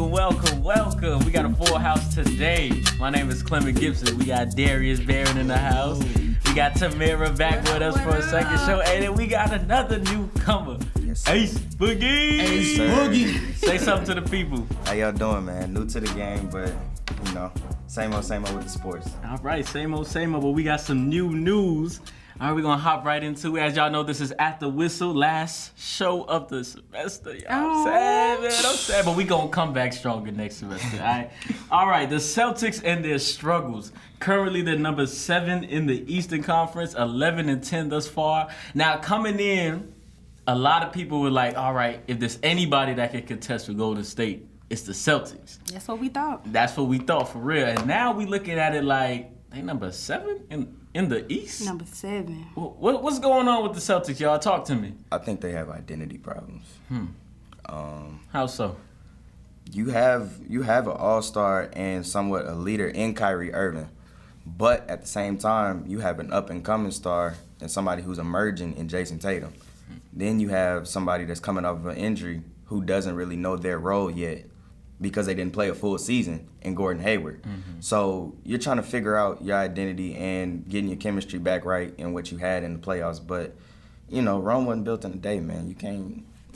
welcome. We got a full house today. My name is Clem and Gibson. We got Darrius Barron in the house. We got Tamera back with us for a second show. And then we got another newcomer. Yes, Ace Boogie. Ace Boogie. Say something to the people. How y'all doing, man? New to the game, but, you know, same old with the sports. All right, same old, but we got some new news. All right, we're going to hop right into it. As y'all know, this is At the Whistle, last show of the semester. I'm sad, man. I'm sad, but we going to come back stronger next semester, all right? All right, the Celtics and their struggles. Currently, they're number 7 in the Eastern Conference, 11-10 thus far. Now, coming in, a lot of people were like, all right, if there's anybody that can contest with Golden State, it's the Celtics. That's what we thought. That's what we thought, for real. And now we looking at it like, they number 7 in the East? Number 7. What's going on with the Celtics, y'all? Talk to me. I think they have identity problems. How so? You have an all-star and somewhat a leader in Kyrie Irving, but at the same time, you have an up-and-coming star and somebody who's emerging in Jason Tatum. Then you have somebody that's coming off of an injury who doesn't really know their role yet because they didn't play a full season in Gordon Hayward. So you're trying to figure out your identity and getting your chemistry back right in what you had in the playoffs. But, you know, Rome wasn't built in a day, man. You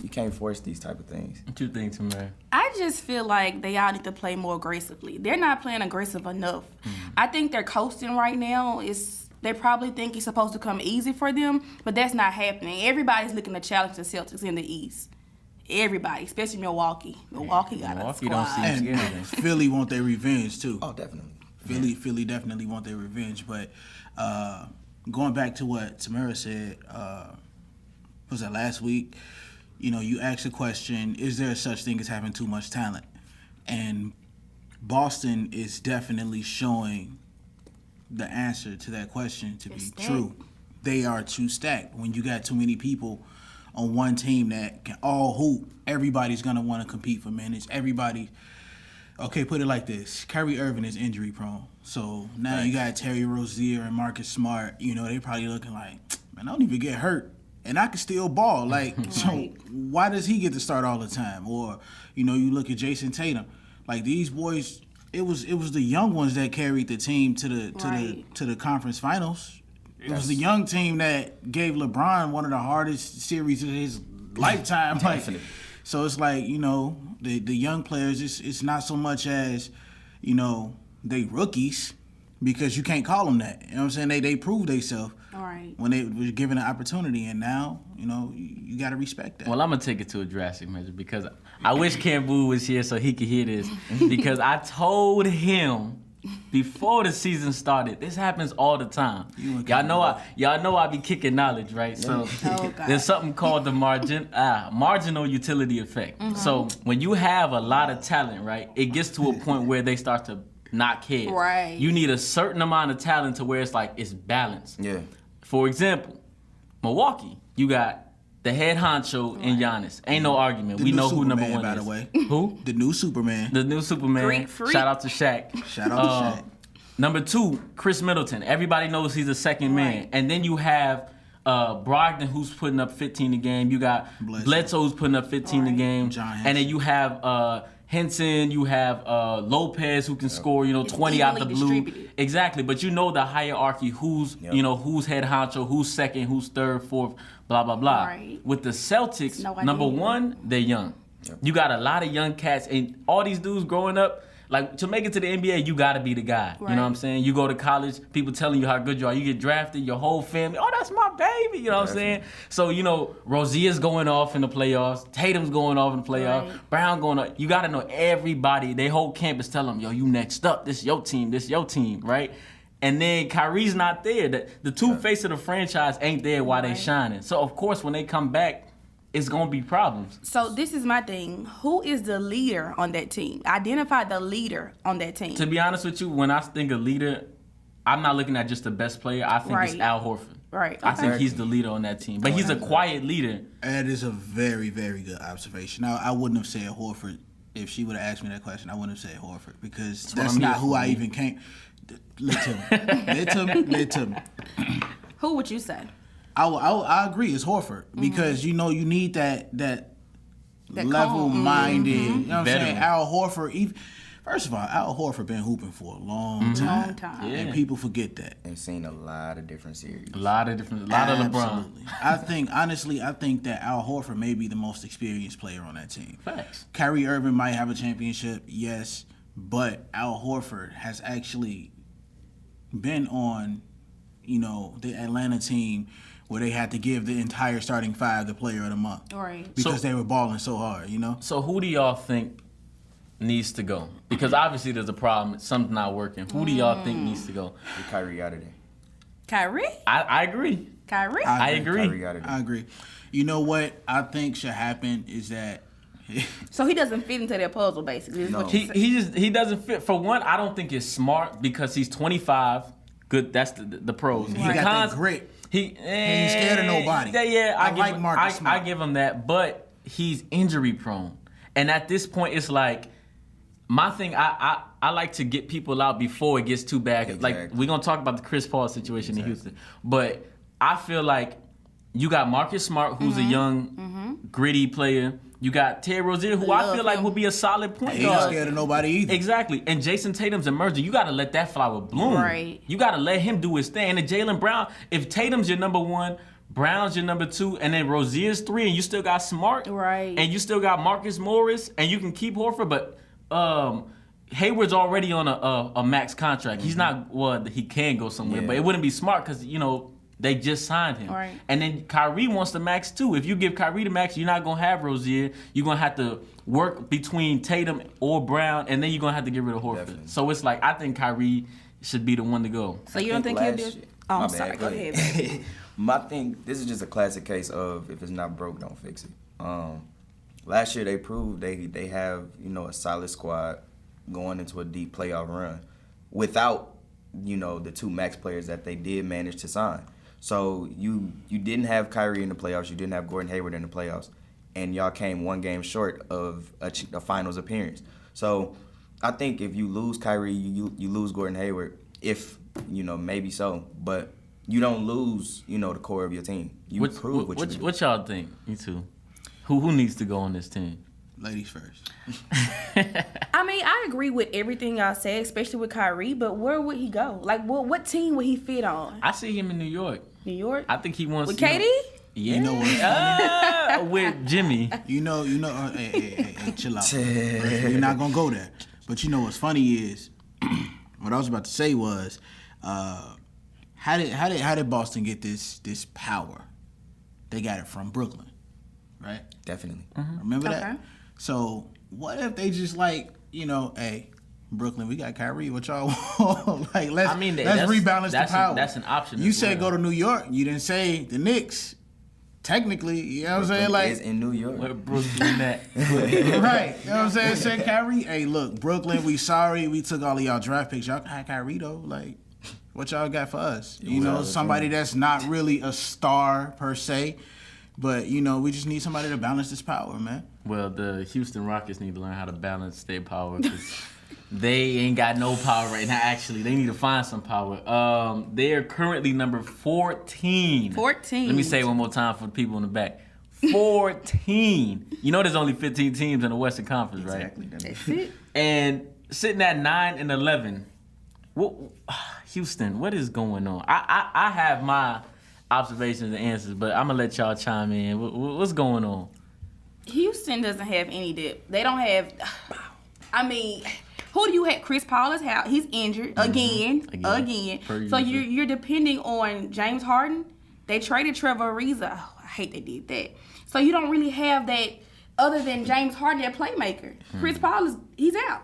can't force these type of things. What you think, Tamera? I just feel like they all need to play more aggressively. They're not playing aggressive enough. I think they're coasting right now. They probably think it's supposed to come easy for them, but that's not happening. Everybody's looking to challenge the Celtics in the East. Everybody, especially Milwaukee. Milwaukee got a squad. Don't seem and Philly want their revenge too. Oh, definitely. Philly definitely want their revenge. But going back to what Tamera said, was that last week? You know, you asked a question: is there such thing as having too much talent? And Boston is definitely showing the answer to that question to be true. They are too stacked. When you got too many people on one team that can all hoop, everybody's going to want to compete for minutes. Everybody, okay, put it like this. Kyrie Irving is injury prone. So now you got Terry Rozier and Marcus Smart. You know, they probably looking like, man, I don't even get hurt. And I can still ball. Like, so why does he get to start all the time? Or, you know, you look at Jason Tatum. Like, these boys, it was the young ones that carried the team to the conference finals. It was the young team that gave LeBron one of the hardest series of his lifetime. So it's like, you know, the young players, it's not so much as, you know, they rookies, because you can't call them that. You know what I'm saying? They proved themselves when they were given an opportunity, and now, you know, you got to respect that. Well, I'm going to take it to a drastic measure, because I wish Cambu was here so he could hear this, because I told him before the season started, this happens all the time. Y'all know I be kicking knowledge, right? So there's something called the marginal utility effect. So when you have a lot of talent, right, it gets to a point where they start to not care. Right. You need a certain amount of talent to where it's like it's balanced. Yeah. For example, Milwaukee, you got the head honcho in Giannis. Ain't no argument. We know who number one by is. the way. Who? The new Superman. The new Superman. Greek freak. Shout out to Shaq. Shout out to Shaq. Number 2, Chris Middleton. Everybody knows he's a second man. And then you have Brogdon, who's putting up 15 a game. You got Bledsoe, who's putting up 15 a game. And then you have Henson, you have Lopez, who can score, you know, 20 out the blue. Exactly. But you know the hierarchy, who's who's head honcho, who's second, who's third, fourth, blah, blah, blah. Right. With the Celtics, number 1, they're young. Yep. You got a lot of young cats, and all these dudes growing up, like, to make it to the NBA, you got to be the guy. Right. You know what I'm saying? You go to college, people telling you how good you are. You get drafted, your whole family, oh, that's my baby. You know what I'm saying? So, you know, Rozier's going off in the playoffs. Tatum's going off in the playoffs. Right. Brown going off. You got to know everybody. Their whole campus telling them, yo, you next up. This your team, right? And then Kyrie's not there. The two face of the franchise ain't there while they shining. So, of course, when they come back, it's going to be problems. So this is my thing. Who is the leader on that team? Identify the leader on that team. To be honest with you, when I think of leader, I'm not looking at just the best player. I think it's Al Horford. Right. I think he's the leader on that team. But he's a quiet leader. That is a very, very good observation. Now, I wouldn't have said Horford. If she would have asked me that question, I wouldn't have said Horford, because that's not who I even came. Let him. Who would you say? I agree. It's Horford, because you know you need that level-minded. You know what I'm Veteran. saying? Al Horford. First of all, Al Horford been hooping for a long time. Yeah. And people forget that. And seen a lot of different series. A lot of LeBron. Absolutely. I think that Al Horford may be the most experienced player on that team. Facts. Kyrie Irving might have a championship, yes, but Al Horford has actually been on, the Atlanta team where they had to give the entire starting five the player of the month. Right. Because they were balling so hard, So who do y'all think needs to go? Because obviously there's a problem. Something's not working. Who do y'all think needs to go? Get Kyrie out of there. Kyrie? I agree. Kyrie? I agree. Kyrie out of there. I agree. You know what I think should happen is that So he doesn't fit into their puzzle, basically. Is No. what you He doesn't fit. For one, I don't think it's smart because he's 25. Good, that's the pros. he got that grit. He ain't scared of nobody. Yeah, I like Marcus Smart. I give him that, but he's injury prone. And at this point, it's like my thing. I like to get people out before it gets too bad. Exactly. Like we're gonna talk about the Chris Paul situation in Houston, but I feel like you got Marcus Smart, who's a young, gritty player. You got Terry Rozier, who I feel like will be a solid point he ain't guard. scared of nobody either. Exactly. And Jason Tatum's emerging. You got to let that flower bloom. Right. You got to let him do his thing. And then Jaylen Brown, if Tatum's your number one, Brown's your number two, and then Rozier's three, and you still got Smart. Right. And you still got Marcus Morris, and you can keep Horford, but Hayward's already on a max contract. He's not, he can go somewhere, but it wouldn't be smart because, they just signed him. Right. And then Kyrie wants the max too. If you give Kyrie the max, you're not going to have Rozier. You're going to have to work between Tatum or Brown, and then you're going to have to get rid of Horford. Definitely. So it's like, I think Kyrie should be the one to go. So you don't think he'll do? Oh, I'm sorry. Go ahead. Baby. My thing, this is just a classic case of if it's not broke, don't fix it. Last year they proved they have, a solid squad going into a deep playoff run without, the two max players that they did manage to sign. So you didn't have Kyrie in the playoffs, you didn't have Gordon Hayward in the playoffs, and y'all came one game short of a finals appearance. So I think if you lose Kyrie, you lose Gordon Hayward, if, maybe so, but you don't lose, the core of your team. You prove what you do. What y'all think? You two. Who needs to go on this team? Ladies first. I mean, I agree with everything y'all said, especially with Kyrie, but where would he go? Like, what team would he fit on? I see him in New York. New York? I think he wants With KD? Yeah. You know what's with Jimmy. Hey, chill out. We're not gonna go there. But you know what's funny is, what I was about to say was, how did Boston get this power? They got it from Brooklyn, right? Definitely. Remember Okay. that? So what if they just hey, Brooklyn, we got Kyrie. What y'all want? Let's rebalance the power. That's an option. You as said well. go to New York. You didn't say the Knicks. Technically, you know what I'm saying? Brooklyn is in New York. Where Brooklyn at? Right. You know what I'm saying? Said Kyrie, hey, look, Brooklyn, we sorry. We took all of y'all draft picks. Y'all had Kyrie, though. Like, what y'all got for us? Somebody that's not really a star, per se. But, we just need somebody to balance this power, man. Well, the Houston Rockets need to learn how to balance their power because they ain't got no power right now, actually. They need to find some power. They are currently number 14. 14. Let me say it one more time for the people in the back. 14. There's only 15 teams in the Western Conference, right? Exactly. That's it. And sitting at 9 and 11. Houston, what is going on? I have my observations and answers, but I'm going to let y'all chime in. What's going on? Houston doesn't have any depth. They don't have. I mean, who do you have? Chris Paul is out. He's injured again. Per So usual. you're depending on James Harden. They traded Trevor Ariza. Oh, I hate they did that. So you don't really have that other than James Harden, that playmaker. Chris Paul he's out.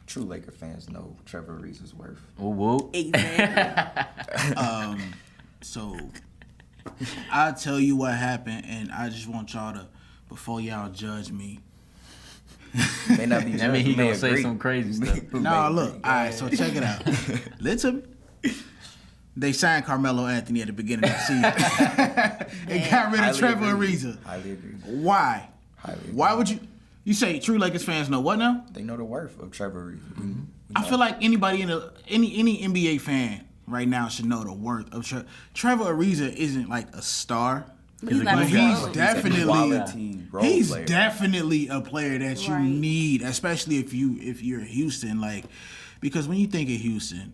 True Laker fans know Trevor Ariza's worth. Whoa. Exactly. So, I'll tell you what happened, and I just want y'all to, before y'all judge me. May not be. I mean, he may gonna say agree. some crazy stuff. No, look. All right, so check it out. Listen. They signed Carmelo Anthony at the beginning of the season. They got rid of Highly Trevor agree. Ariza. Highly agree. Why? Highly agree. Why would you? You say true Lakers fans know what now? They know the worth of Trevor Ariza. I feel like anybody any NBA fan right now should know the worth of Trevor Ariza. Isn't like a star. But he's not But a he's stud. definitely quality role he's player. definitely a player that you Right. need, especially if you're Houston. Like, because when you think of Houston,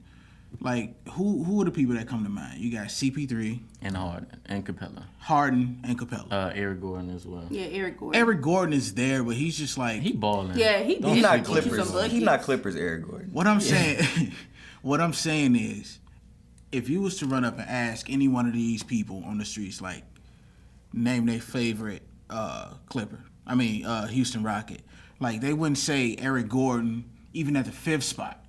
like who are the people that come to mind? You got CP3, And Harden and Capella. Harden, and Capella. Eric Gordon as well. Yeah, Eric Gordon. Eric Gordon is there, but he's just like He balling. Yeah, he Don't did. He's not sleep on Get you Clippers. some buckets. He's not Clippers. Eric Gordon. what I'm saying. What I'm saying is, if you was to run up and ask any one of these people on the streets, like, name their favorite Houston Rocket, like, they wouldn't say Eric Gordon even at the 5th spot.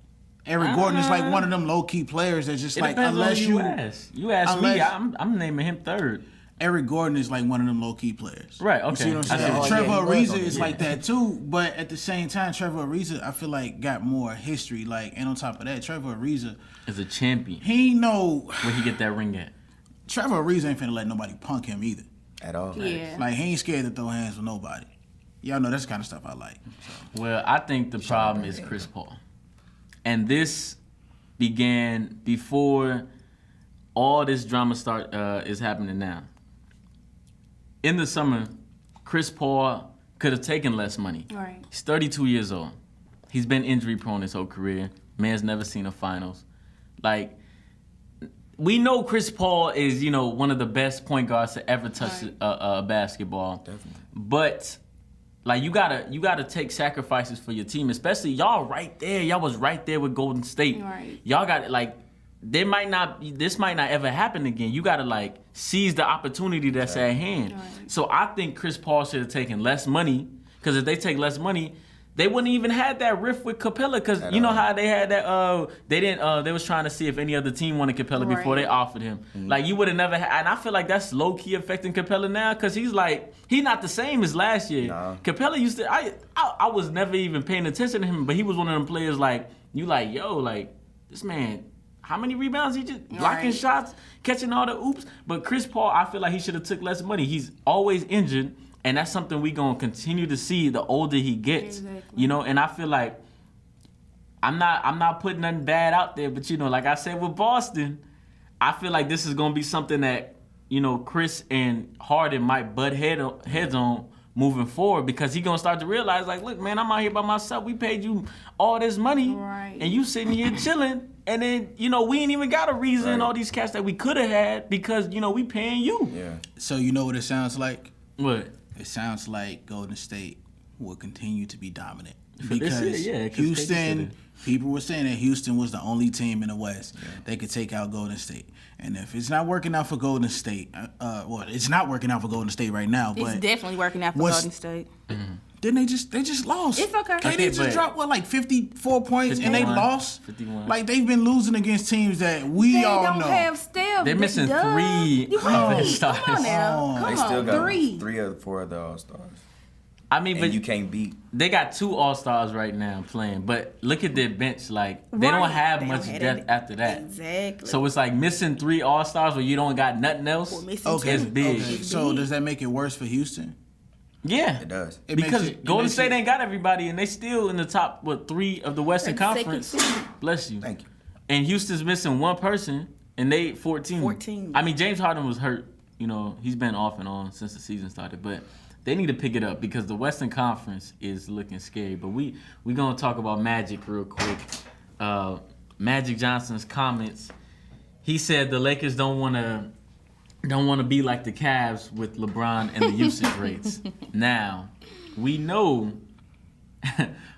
Eric Gordon is like one of them low key players that's just It like, depends unless on who you ask. You ask me, unless- I'm naming him third. Eric Gordon is like one of them low key players. Right, You see okay. what I I'm see saying? what Trevor you're saying. Ariza Yeah. is like that too, but at the same time, Trevor Ariza, I feel like got more history. Like, and on top of that, Trevor Ariza, As a champion. he ain't no Where he get that ring at? Trevor Ariza ain't finna let nobody punk him either. At all. Yeah. Like, he ain't scared to throw hands with nobody. Y'all know that's the kind of stuff I like. So. Well, I think the problem is Chris Paul. And this began before all this drama is happening now. In the summer, Chris Paul could have taken less money. Right. He's 32 years old. He's been injury prone his whole career. Man's never seen a finals. Like, we know Chris Paul is, one of the best point guards to ever touch Right. a basketball. Definitely. But like you gotta take sacrifices for your team, especially y'all right there. Y'all was right there with Golden State. Right. Y'all got this might not ever happen again. You gotta seize the opportunity that's at hand. Right. So I think Chris Paul should have taken less money, because if they take less money, they wouldn't even had that riff with Capella, because you know all. how they had that they was trying to see if any other team wanted Capella before they Right. offered him. Like, you would have never had, and I feel like that's low key affecting Capella now, because he's not the same as last year. Nah. Capella used to I was never even paying attention to him, but he was one of them players this man, how many rebounds he just blocking Right. shots, catching all the oops. But Chris Paul, I feel like he should have took less money. He's always injured. And that's something we gonna continue to see the older he gets. Exactly. And I feel like I'm not putting nothing bad out there, but like I said with Boston, I feel like this is gonna be something that Chris and Harden might butt heads on moving forward, because he gonna start to realize, like, look, man, I'm out here by myself. We paid you all this money, Right. and you sitting here chilling, and then we ain't even got a reason Right. all these cats that we could have had, because we paying you. Yeah. So you know what it sounds like? What? It sounds like Golden State will continue to be dominant. For this year, Because yeah, 'cause Houston, KD said people were saying that Houston was the only team in the West that could take out Golden State. And if it's not working out for Golden State, it's not working out for Golden State right now, It's but definitely working out for what's- Golden State. then they just lost. It's okay. KD Okay, just but- dropped 54 points and they 51, lost. 51. Like, they've been losing against teams that we They all don't know. have Steph. They're missing Duh. 3 You of right. his Come stars. on now. Oh. Come They still on. got 3. 3 or 4 of the All-Stars. I mean, but And you can't beat. they got 2 All-Stars right now playing, but look at their bench. Like, they don't Right. have They much don't have depth any- after that. Exactly. So it's like missing 3 All-Stars where you don't got nothing else. Or missing Okay, It's big. okay. So does that make it worse for Houston? Yeah. It does. It makes Because it- Golden makes State it- ain't got everybody, and they still in the top, 3 of the Western They're second Conference. seed. Bless you. Thank you. And Houston's missing 1 person, and they 14. 14. I mean, James Harden was hurt. He's been off and on since the season started, but they need to pick it up, because the Western Conference is looking scary. But we gonna talk about Magic real quick. Magic Johnson's comments. He said the Lakers don't want to be like the Cavs with LeBron and the usage rates. Now, we know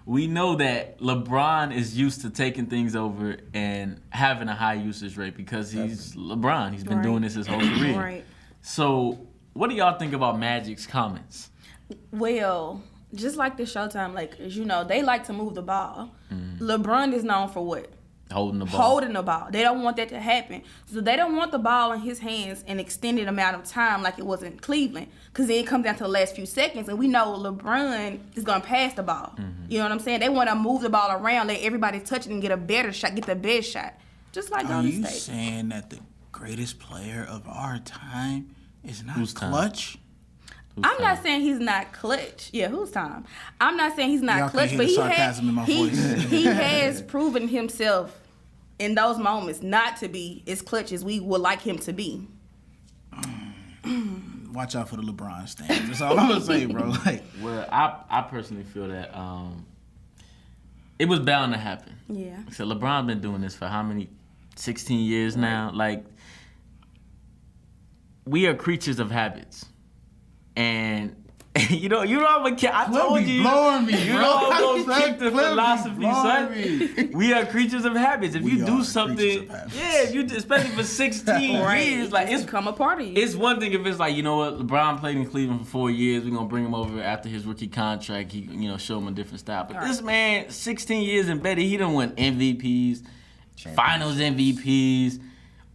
that LeBron is used to taking things over and having a high usage rate, because he's LeBron. He's been Right. doing this his whole career. Right. So, what do y'all think about Magic's comments? Well, just like the Showtime Lakers, they like to move the ball. LeBron is known for what? Holding the ball. Holding the ball. They don't want that to happen. So they don't want the ball in his hands an extended amount of time like it was in Cleveland, because then it comes down to the last few seconds, and we know LeBron is going to pass the ball. You know what I'm saying? They want to move the ball around, let everybody touch it and get a better shot, get the best shot. Just like Are Golden you State. saying that the greatest player of our time is not Whose time? clutch? I'm not saying he's not clutch. Yeah, whose time? I'm not saying he's not Y'all can't clutch, hear but the sarcasm in my voice. he has proven himself in those moments not to be as clutch as we would like him to be. watch out for the LeBron stands. That's all I'm gonna say, bro. Like, well, I personally feel that it was bound to happen. Yeah. So LeBron been doing this for how many? 16 years now. Like, we are creatures of habits, and you know I'm a kid. I told you, blowing me, you bro. know I'm gonna kick the philosophy, son. Me. We are creatures of habits. If We you are do something, creatures of habits. if you especially for 16 years, like it's become a part of you. It's one thing if it's like, you know what, LeBron played in Cleveland for 4 years. We're gonna bring him over after his rookie contract. He, show him a different style. But this man, 16 years embedded, he done won MVPs, Finals MVPs,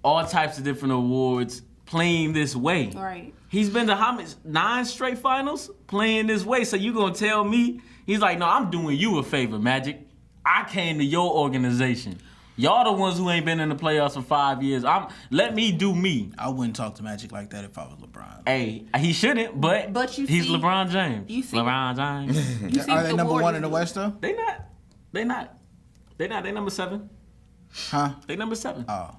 all types of different awards, playing this way. Right. He's been to how many? 9 straight finals playing this way. So you gonna tell me? He's like, no, I'm doing you a favor, Magic. I came to your organization. Y'all the ones who ain't been in the playoffs for 5 years. Let me do me. I wouldn't talk to Magic like that if I was LeBron. He shouldn't, but you he's see, LeBron James. You see, LeBron James. You see Are they the number 1 Warriors in the West though? They not. They number 7. Huh? They number 7. Oh.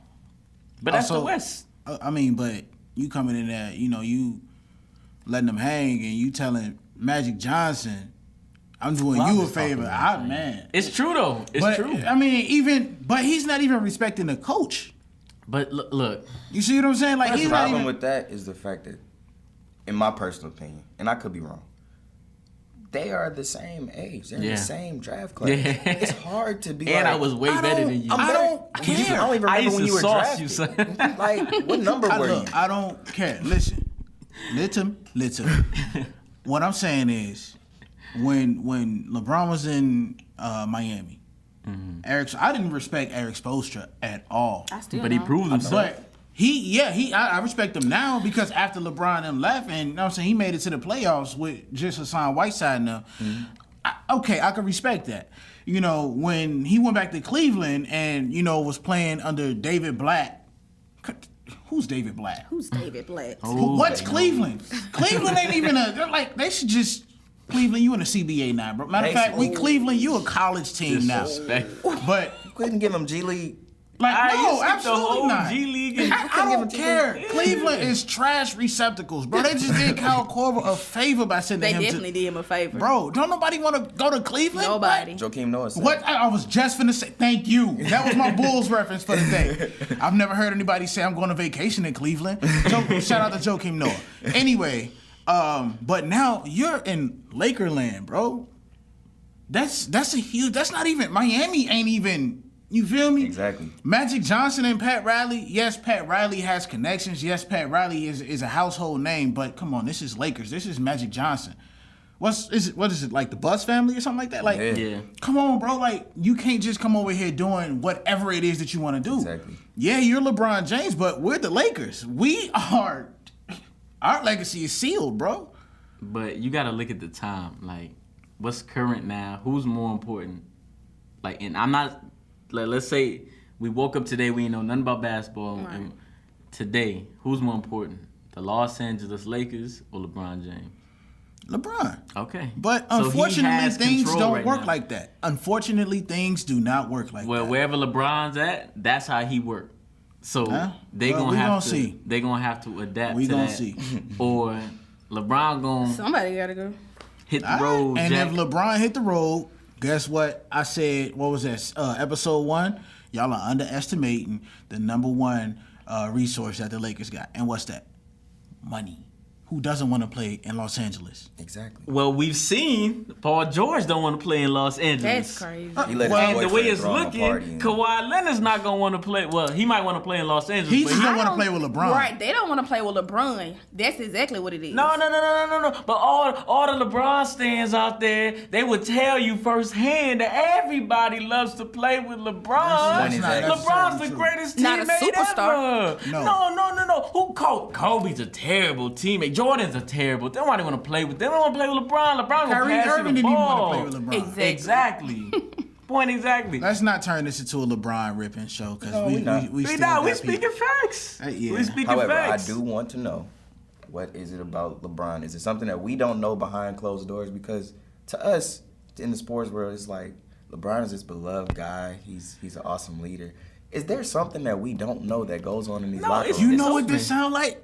But that's the Also, West. I mean, but you coming in there, you letting them hang, and you telling Magic Johnson, I'm doing you a favor. Man. It's true though. It's true. I mean, but he's not even respecting the coach. But look. You see what I'm saying? Like, The he's not problem even. with that is the fact that, in my personal opinion, and I could be wrong, they are the same age. They're in the same draft class. Yeah. It's hard to be And like, I was way better than you. I don't care. I don't even I remember used when to you were sauce drafted. you, son. Like, what number were you? I don't care. Listen. What I'm saying is, when LeBron was in Miami, I didn't respect Eric Spoelstra at all. I still But he don't. proved himself. But I respect him now because after LeBron and them left, and you know what I'm saying, he made it to the playoffs with just Hassan Whiteside and them. I can respect that. When he went back to Cleveland and was playing under David Blatt. Who's David Blatt? Who's David Blatt? What's Cleveland? Cleveland ain't even they should just Cleveland, you in the CBA now, bro. Matter of fact, Cleveland, you a college team now. But Couldn't give him G League. no, absolutely not. G League. I don't care. Cleveland is trash receptacles, bro. They just did Kyle Korver a favor by sending They him definitely did him a favor. Bro, don't nobody want to go to Cleveland? Nobody. Joakim Noah said. What? I was just finna say, thank you. That was my Bulls reference for the day. I've never heard anybody say I'm going on vacation in Cleveland. Shout out to Joakim Noah. Anyway, but now you're in Lakerland, bro. That's a huge, that's not even, Miami ain't even, you feel me? Exactly. Magic Johnson and Pat Riley. Yes, Pat Riley has connections. Yes, Pat Riley is a household name. But come on, this is Lakers. This is Magic Johnson. What is it, like the Buss family or something like that? Like, Yeah. Come on, bro. Like, you can't just come over here doing whatever it is that you want to do. Exactly. Yeah, you're LeBron James, but we're the Lakers. Our legacy is sealed, bro. But you gotta look at the time. Like, what's current now? Who's more important? Like, and I'm not. Like, let's say we woke up today, we ain't know nothing about basketball. Right. And today, who's more important? The Los Angeles Lakers or LeBron James? LeBron. Okay. But So he unfortunately, has things control don't right work now. like that. Unfortunately, things do not work like Well, that. wherever LeBron's at, that's how he work. So Huh? they Well, gonna we have gonna to. see. They gonna have to adapt. We to gonna that. see. Or LeBron gonna Somebody gotta go. hit the All right. road. And Jack. if LeBron hit the road, guess what? I said, what was that? Episode 1? Y'all are underestimating the number one resource that the Lakers got. And what's that? Money. Who doesn't want to play in Los Angeles? Exactly. Well, we've seen Paul George don't want to play in Los Angeles. That's crazy. He let Well, his And the way boyfriend it's throw him a looking, party and- Kawhi Leonard's not gonna want to play. Well, he might want to play in Los Angeles, He but just he don't want to play with LeBron. Right, they don't want to play with LeBron. That's exactly what it is. No. But all the LeBron stands out there, they would tell you firsthand that everybody loves to play with LeBron. That's not LeBron's the necessarily true. greatest Not a teammate superstar. ever. No. No. Who Kobe's a terrible teammate. Jordan's a terrible. They don't want to play with them. They don't want to play with LeBron. LeBron gonna Kyrie pass you Irving the didn't even ball. want to play with LeBron. Exactly. Point exactly. Let's not turn this into a LeBron ripping show because No, we not. we We still not. We got speaking people. facts. Yeah. We speaking However, facts. I do want to know, what is it about LeBron? Is it something that we don't know behind closed doors? Because to us, in the sports world, it's like LeBron is this beloved guy. He's an awesome leader. Is there something that we don't know that goes on in these locker rooms? You know what this sound like?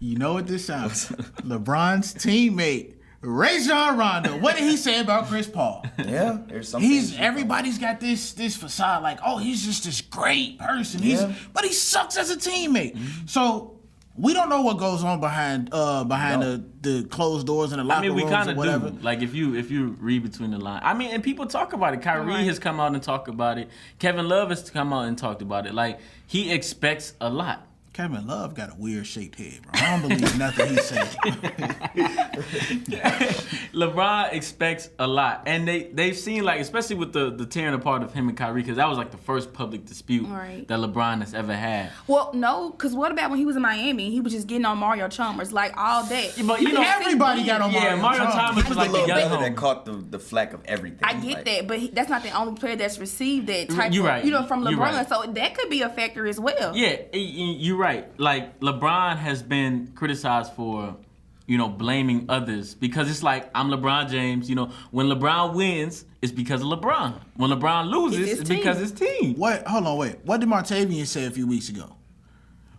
You know what this sounds like? LeBron's teammate, Rajon Rondo. What did he say about Chris Paul? Yeah, there's something. Everybody's got this facade like, oh, he's just this great person. But he sucks as a teammate. Mm-hmm. So we don't know what goes on behind the closed doors in the locker rooms. I mean, we kind or whatever. of do. Like, if you read between the lines. I mean, and people talk about it. Kyrie has come out and talked about it. Kevin Love has come out and talked about it. Like, he expects a lot. Kevin Love got a weird shaped head, bro. I don't believe nothing he said. LeBron expects a lot, and they've seen, like, especially with the tearing apart of him and Kyrie, because that was like the first public dispute that LeBron has ever had. Well, no, because what about when he was in Miami? He was just getting on Mario Chalmers, like all that. Yeah, but you know, everybody got on Mario Chalmers was like the young brother homie. that caught the flack of everything. I get that, but that's not the only player that's received that type You're of, right. from You're LeBron. right. So that could be a factor as well. Yeah, you're right. Like, LeBron has been criticized for, blaming others because it's like, I'm LeBron James. When LeBron wins, it's because of LeBron. When LeBron loses, it's because his team. What? Hold on, wait. What did Martavian say a few weeks ago?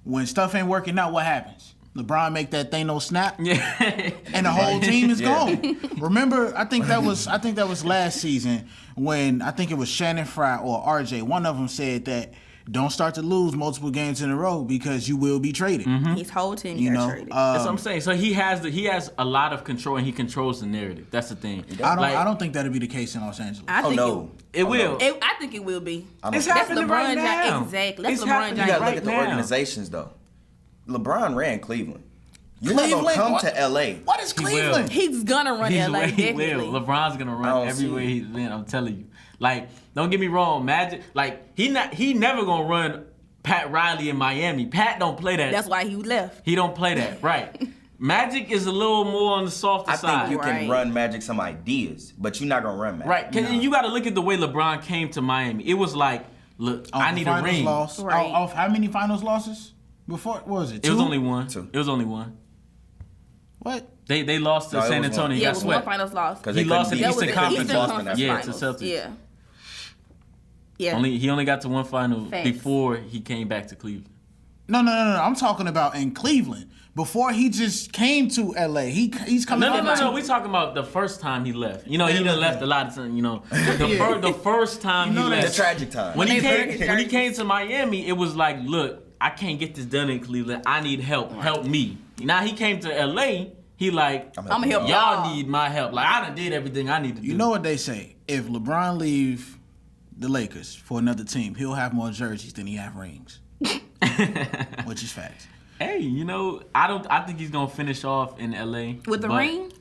When stuff ain't working out, what happens? LeBron make that thing no snap, Yeah, and the whole team is gone. Remember, I think that was last season when I think it was Shannon Fry or RJ. One of them said that don't start to lose multiple games in a row because you will be traded. His whole team got traded. that's what I'm saying. So he has a lot of control, and he controls the narrative. That's the thing. I don't think that'll be the case in Los Angeles. I think It will. I think it will be. It's That's happening LeBron right now. James. Exactly. That's It's LeBron happening James. You gotta look right at the now. organizations though. LeBron ran Cleveland. You're Cleveland? not gonna come What? to LA. What is Cleveland? He's gonna run LA, He definitely. will. LeBron's gonna I run don't everywhere see he's been. I'm telling you. Like, don't get me wrong, Magic. Like, he never gonna run Pat Riley in Miami. Pat don't play that. That's why he left. He don't play that, right? Magic is a little more on the softer I side. think you Right. can run Magic some ideas, but you're not gonna run Magic. Right, and you got to look at the way LeBron came to Miami. It was like, look, I need a ring. Loss. Right. Off how many finals losses? Before, what was it? It was two? only one. Two. It was only one. What? They lost to No, it San was Antonio. one. He Yeah, it got was one swept. finals loss. Because He they lost couldn't in beat Eastern That was the Conference. Eastern Boston Conference after Yeah, that. to finals. Celtics. Yeah. He only got to one final Facts. before he came back to Cleveland. No. I'm talking about in Cleveland. Before he just came to LA. He's coming No. We talking about the first time he left. He done left a lot of time. The first time he The left. tragic time. When he Very came to Miami, it was like, look, I can't get this done in Cleveland. I need help. Help me. Now he came to LA. He like, I'm gonna help y'all need my help. Like, I done did everything I need to do. You know what they say? If LeBron leave the Lakers for another team, he'll have more jerseys than he have rings. Which is facts. Hey, I think he's gonna finish off in LA With the but- ring?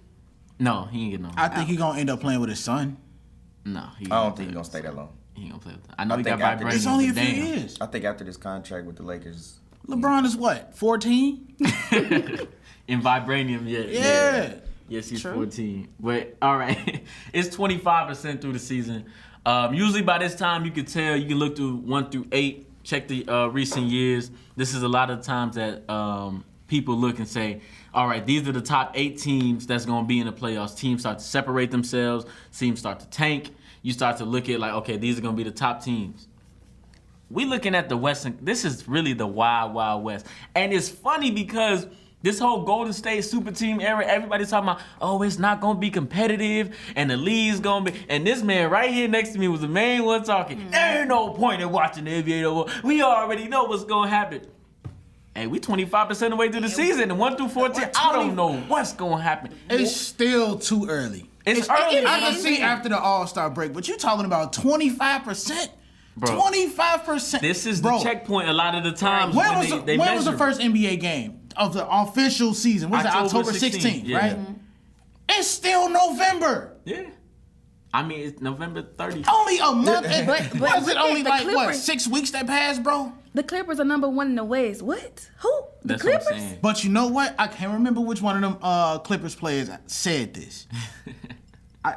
No, he ain't getting no. I think he's gonna end up playing with his son. No, he I don't think he's gonna stay that long. He ain't gonna play with that. I know I he think got after vibranium. this- It's only a but few damn. years. I think after this contract with the Lakers, LeBron is what, 14? In vibranium, yeah. Yeah. Yes, he's True. 14. But all right, it's 25% through the season. Usually by this time you can tell. You can look through 1 through 8. Check the recent years. This is a lot of times that people look and say, all right, these are the top 8 teams that's going to be in the playoffs. Teams start to separate themselves. Teams start to tank. You start to look at like, okay, these are going to be the top teams. We looking at the West. This is really the wild, wild West. And it's funny because this whole Golden State super team era, everybody's talking about, oh, it's not going to be competitive and the league's going to be. And this man right here next to me was the main one talking. There ain't no point in watching the NBA no more. We already know what's going to happen. Hey, we 25% of the way through the season. And 1 through 14, I don't know what's going to happen. It's still too early. It's early. I can see after the All-Star break, but you talking about 25%? Bro. 25%. This is Bro, the checkpoint a lot of the times When when was they when was the measure. first NBA game of the official season? Was it October 16th, yeah. right? It's still November. Yeah. I mean, it's November 30th. Only a month. But Was it look only at the like, what, Clippers. 6 weeks that passed, bro? The Clippers are number 1 in the West. What? Who? The That's what I'm Clippers? saying. But you know what? I can't remember which one of them Clippers players said this.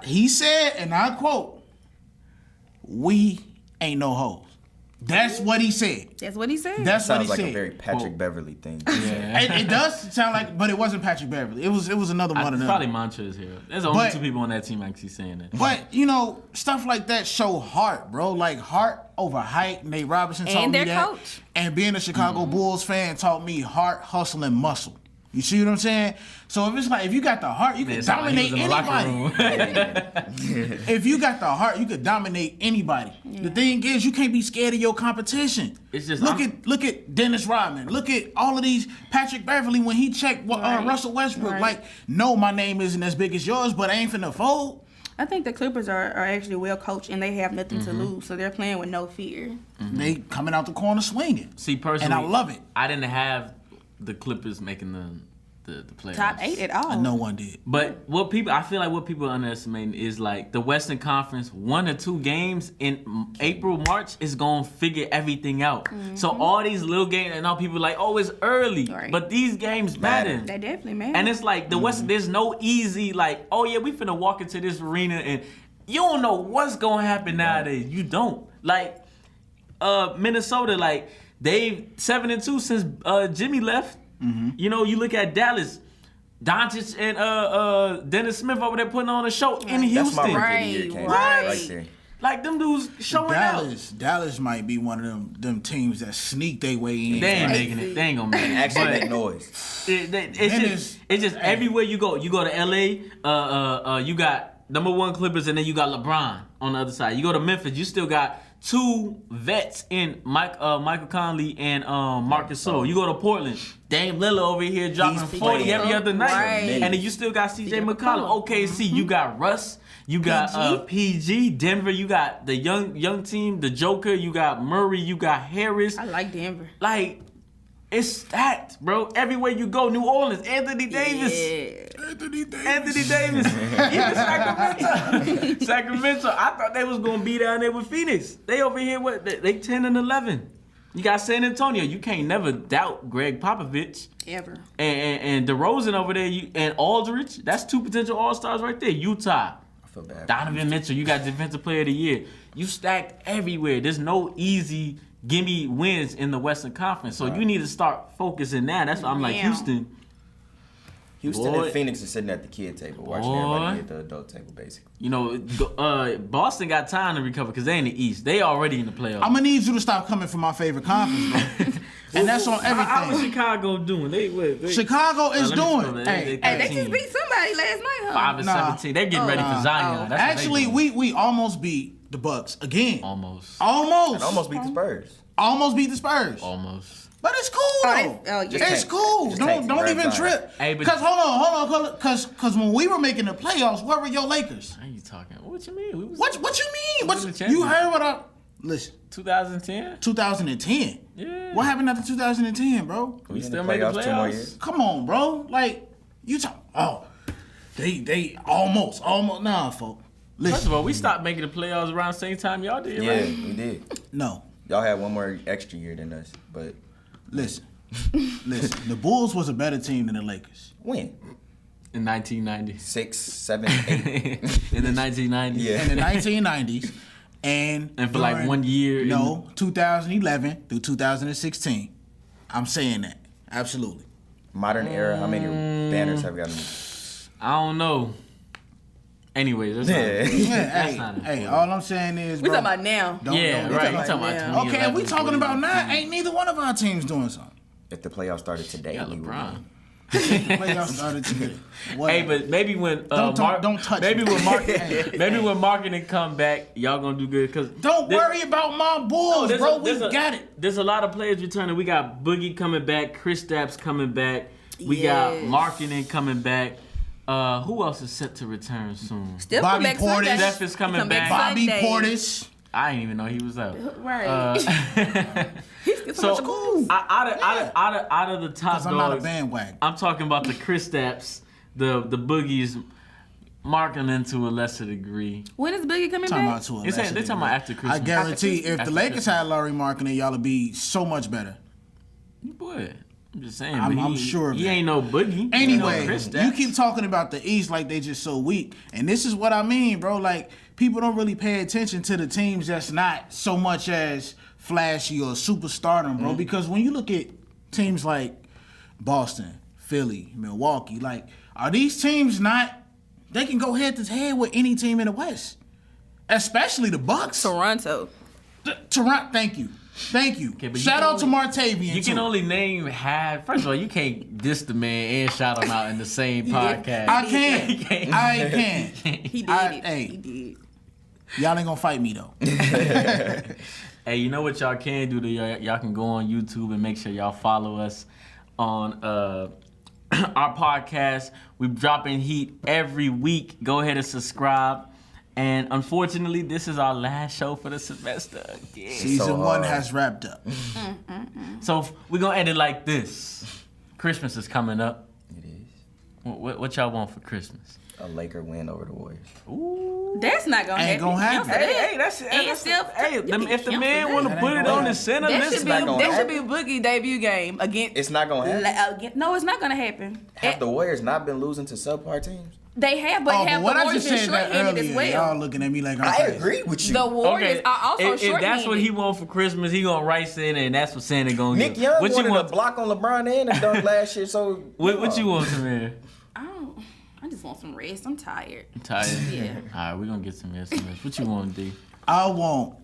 He said, and I quote, "We ain't no hoes." That's what he said. That's what he said. That's what he Sounds like said. a very Patrick Beverly thing. Yeah. It does sound like, but it wasn't Patrick Beverly. It was another one of It's them. probably Montrezl here. There's only 2 people on that team actually saying that. But stuff like that show heart, bro. Like heart over height. Nate Robinson taught And me their that. coach. And being a Chicago Bulls fan taught me heart, hustle, and muscle. You see what I'm saying? So if you got the heart, you can dominate anybody. If you got the heart, you could dominate anybody. Yeah. The thing is, you can't be scared of your competition. It's just look at Dennis Rodman. Look at all of these. Patrick Beverly when he checked Russell Westbrook. Right. Like, no, my name isn't as big as yours, but I ain't finna fold. I think the Clippers are actually well coached and they have nothing to lose, so they're playing with no fear. They coming out the corner swinging. See, personally, and I love it. I didn't have the Clippers making the playoffs. Top 8 at all. No one did. But I feel like what people are underestimating is like the Western Conference, 1 or 2 games in April, March is gonna figure everything out. So all these little games, and all people are like, oh, it's early, Right. but these games matter. They definitely matter. And it's like the West. There's no easy like, oh yeah, we finna walk into this arena and you don't know what's gonna happen nowadays. You don't like Minnesota. Like they've 7-2 since Jimmy left. You look at Dallas, Doncic and Dennis Smith over there putting on a show in Houston. That's my rookie of the Right, year came right. right there. Like them dudes showing Dallas might be one of them teams that sneak their way in. out. They ain't making it. They ain't gonna make it. Actually But make noise. it's just everywhere you go. You go to LA, you got number 1 Clippers, and then you got LeBron on the other side. You go to Memphis, you still got 2 vets in Michael Conley and Marcus Gasol. You go to Portland, Dame Lillard over here dropping 40 every other night, Right. and then you still got CJ McCollum. OKC, you got Russ. You got PG, Denver. You got the young team, the Joker. You got Murray. You got Harris. I like Denver. Like, it's stacked, bro. Everywhere you go, New Orleans, Anthony Davis. Yeah. Anthony Davis. Even Sacramento. Sacramento. I thought they was gonna be down there with Phoenix. They over here. What? They 10-11. You got San Antonio. You can't never doubt Greg Popovich. Ever. And DeRozan over there. And Aldridge. That's 2 potential All-Stars right there. Utah. I feel bad. Donovan Mitchell, you got Defensive Player of the Year. You stacked everywhere. There's no easy gimme wins in the Western Conference. So you need to start focusing now. That's why I'm like, Yeah. Houston And Phoenix is sitting at the kid table, watching everybody at the adult table, basically. Boston got time to recover because they in the East. They already in the playoffs. I'm gonna need you to stop coming from my favorite conference, bro. And that's on How is everything. Chicago doing? They Chicago is let me doing. scroll down. Hey, Hey, they just beat somebody last night, huh? 5 and Nah. 17. They're getting ready for Zion. That's what they actually, doing. we almost beat the Bucks again. almost. And almost beat the Spurs. Almost beat the Spurs. Almost. But it's cool though. Yeah. It's cool. just take Don't some even time. trip. Hey, but- Cause hold on, cause when we were making the playoffs, where were your Lakers? How you talking? What you mean? We was What you mean? won the You championship. heard what I listen? 2010? 2010. Yeah. What happened after 2010, bro? We in still the made the playoffs 2 more playoffs. years. Come on, bro. Like you talk. Oh, they almost. Nah, folks. First Listen, of all, we stopped making the playoffs around the same time y'all did, Yeah, right? we did. no. Y'all had one more extra year than us, but Listen. The Bulls was a better team than the Lakers. when? In 1990. 6, 7, 8. In the 1990s. Yeah. In the 1990s, and And for like during- 1 year. No, 2011 through 2016. I'm saying that absolutely. Modern era, how many banners have we gotten? I don't know. Anyways, that's Yeah. Yeah, not hey, important. all I'm saying is, We bro. talking about now. don't- yeah, don't- right. You talking talking about about now. 2011. Okay, if we talking about now, ain't neither one of our teams doing something. If the playoffs started today, Yeah, we would LeBron. win. Playoffs started today. Hey, Whatever. but maybe when Don't touch maybe me. when maybe when marketing come back, y'all gonna do good. Cause Don't worry about my Bulls, bro. We got it. There's a lot of players returning. We got Boogie coming back, Kristaps coming back. We got Yes. marketing coming back. Who else is set to return soon? Still Bobby come back Portis. Sunday. Steph is coming Come back. Bobby Sunday. Portis. I didn't even know he was out. Right. He's So so cool. out of the top Because I'm not a dogs, bandwagon. I'm talking about the Kristaps, the Boogies, marketing to a lesser degree. When is Biggie coming Talking back? about to a They saying- lesser they talking about degree. after Christmas. I guarantee if After the Lakers Christmas. had Laurie marketing, y'all would be so much better. Boy, I'm just saying. I'm- but I'm sure of he that. ain't no Boogie. Anyway, He no Kristaps. you keep talking about the East like they just so weak. And this is what I mean, bro. Like, people don't really pay attention to the teams that's not so much as flashy or superstardom, bro. Because when you look at teams like Boston, Philly, Milwaukee, like, are these teams not? They can go head to head with any team in the West, especially the Bucks. Toronto. Toronto. Thank you. Okay, Shout out to Martavian. You can only name half. First of all, you can't diss the man and shout him out in the same podcast. I can. He did Hey. He did. Y'all ain't gonna fight me though. Hey, you know what y'all can do? Y'all can go on YouTube and make sure y'all follow us on our podcast. We're dropping heat every week. Go ahead and subscribe. And unfortunately, this is our last show for the semester again. Season 1 has wrapped up. So we're going to end it like this. Christmas is coming up. It is. What y'all want for Christmas? A Laker win over the Warriors. Ooh. That's not gonna Ain't happen. gonna happen. If the man want to put it on the center, That listen. should be a Boogie debut game against. It's not gonna happen. No, it's not gonna happen. Have the Warriors not been losing to subpar teams? They have, but have the what I Warriors just been said that shorthanded earlier, as well. y'all looking at me like I'm I crazy. agree with you. The Warriors are also if shorthanded. that's what he want for Christmas, he gonna write Santa, and that's what Santa gonna Nick give. Young What you wanted want? a block on LeBron and a dunk last year, so... What you want, Tamera? I just want some rest. I'm tired. I'm tired. Yeah. All right, we're gonna get some rest. What you want, D? I want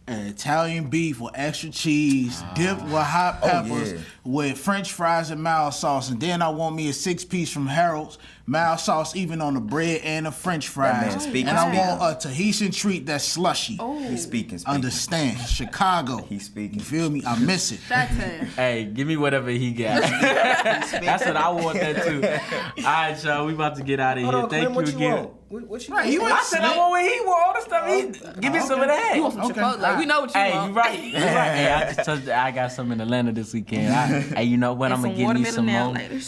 an Italian beef with extra cheese, dipped with hot peppers, yeah. with French fries and mild sauce, and then I want me a 6-piece from Harold's, mild sauce even on the bread and the French fries. man speaking, and I speaking. want a Tahitian treat that's slushy. He's speaking. Understand? Chicago. He's speaking. You feel me? I miss it. That's it. Hey, give me whatever he got. That's what I want that too. All right, y'all, we about to get out of Hold here. on, Thank Clem, what you you again. want? What you Right, want? you I said I want what he want. All the stuff. Give me some of that. You want some Okay. Chipotle? We know what you Hey, want. you right. You right. Hey, I just touched. I got some in Atlanta this weekend. Hey, you know what? And I'm gonna some give me some more. watermelon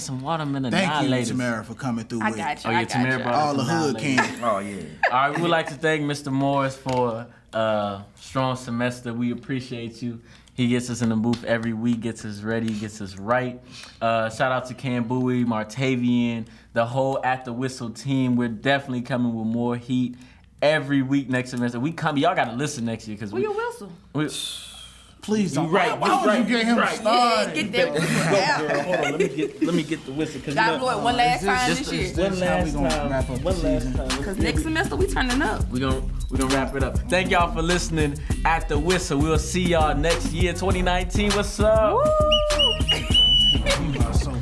Some watermelon. Thank you, annihilators. Tamera, for coming through I with got you. Oh, yeah, I got Tamera you. brought all the some hood annihilators. candy. Oh, yeah. All right, we would like to thank Mr. Morris for a strong semester. We appreciate you. He gets us in the booth every week, gets us ready, gets us right. Shout out to Cam Bowie, Martavian, the whole At the Whistle team. We're definitely coming with more heat every week next semester. We come, y'all got to listen next year because Where your whistle? Please don't. You right, Why you would right, you get him you right. started? Yeah, get that whistle out. Girl, hold on, let me get the whistle. Gotta blow it one last time This this is year. this how we gonna wrap up the season. Because next semester we turning up. We're gonna wrap it up. Thank y'all for listening At the Whistle. We'll see y'all next year, 2019. What's up? Woo! You are so